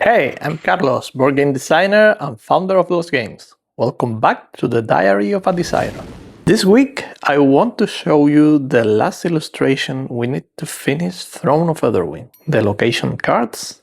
Hey, I'm Carlos, board game designer and founder of those games. Welcome back to the Diary of a Designer. This week, I want to show you the last illustration we need to finish Throne of Etherwyn, the location cards,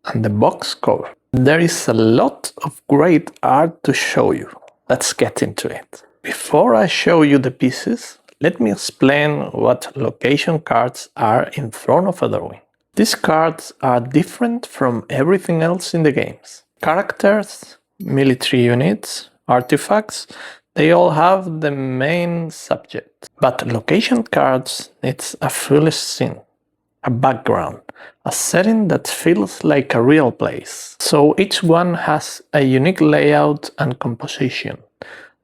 and the box cover. There is a lot of great art to show you. Let's get into it. Before I show you the pieces, let me explain what location cards are in Throne of Etherwyn. These cards are different from everything else in the games. Characters, military units, artifacts, they all have the main subject. But location cards needs a full scene, a background, a setting that feels like a real place. So each one has a unique layout and composition.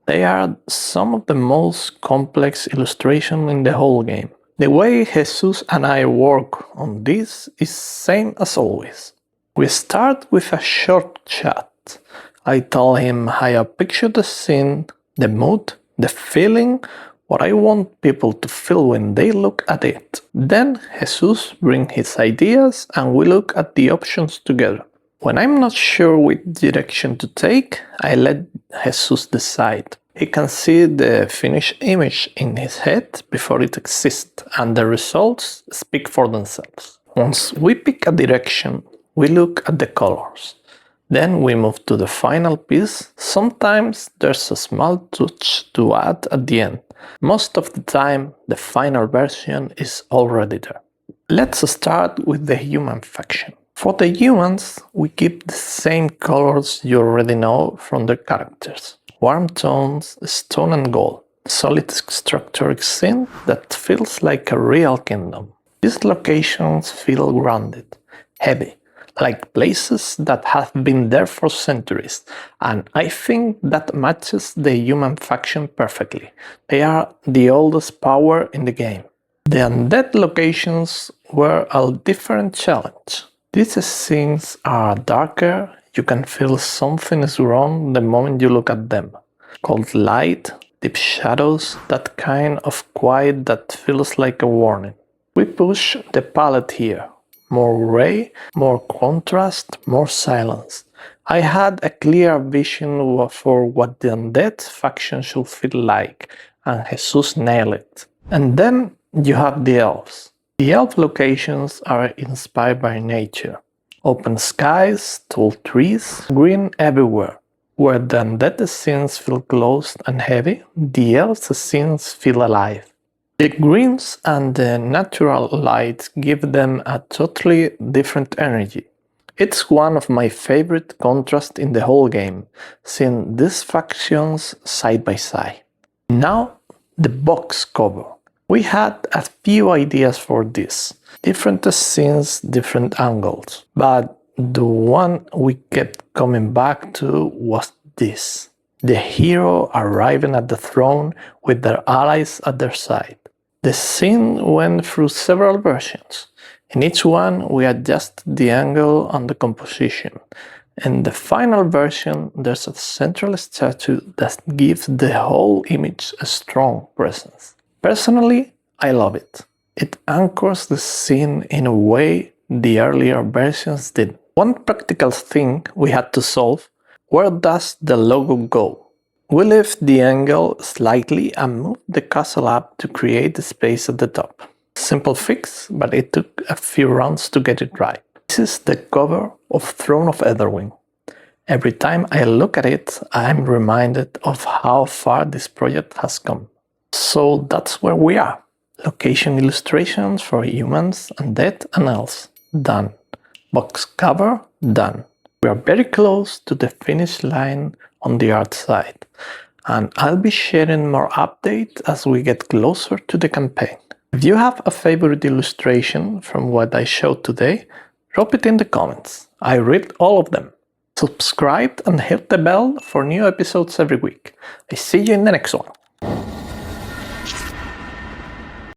They are some of the most complex illustrations in the whole game. The way Jesús and I work on this is same as always. We start with a short chat. I tell him how I picture the scene, the mood, the feeling, what I want people to feel when they look at it. Then Jesús brings his ideas and we look at the options together. When I'm not sure which direction to take, I let Jesús decide. He can see the finished image in his head before it exists, and the results speak for themselves. Once we pick a direction, we look at the colors. Then we move to the final piece. Sometimes there's a small touch to add at the end. Most of the time, the final version is already there. Let's start with the human faction. For the humans, we keep the same colors you already know from their characters. Warm tones, stone and gold. Solid structured scene that feels like a real kingdom. These locations feel grounded, heavy, like places that have been there for centuries, and I think that matches the human faction perfectly. They are the oldest power in the game. The undead locations were a different challenge. These scenes are darker, you can feel something is wrong the moment you look at them. Cold light, deep shadows, that kind of quiet that feels like a warning. We push the palette here. More gray, more contrast, more silence. I had a clear vision for what the undead faction should feel like, and Jesús nailed it. And then you have the elves. The elf locations are inspired by nature. Open skies, tall trees, green everywhere. Where the undead scenes feel closed and heavy, the elves scenes feel alive. The greens and the natural light give them a totally different energy. It's one of my favorite contrasts in the whole game, seeing these factions side by side. Now, the box cover. We had a few ideas for this. Different scenes, different angles. But the one we kept coming back to was this. The hero arriving at the throne with their allies at their side. The scene went through several versions. In each one, we adjusted the angle and the composition. In the final version, there's a central statue that gives the whole image a strong presence. Personally, I love it. It anchors the scene in a way the earlier versions did. One practical thing we had to solve: where does the logo go? We lift the angle slightly and move the castle up to create the space at the top. Simple fix, but it took a few rounds to get it right. This is the cover of Throne of Etherwyn. Every time I look at it, I'm reminded of how far this project has come. So that's where we are. Location illustrations for humans, undead and elves. Done. Box cover. Done. We are very close to the finish line on the art side, and I'll be sharing more updates as we get closer to the campaign. If you have a favorite illustration from what I showed today, drop it in the comments. I read all of them. Subscribe and hit the bell for new episodes every week. I see you in the next one.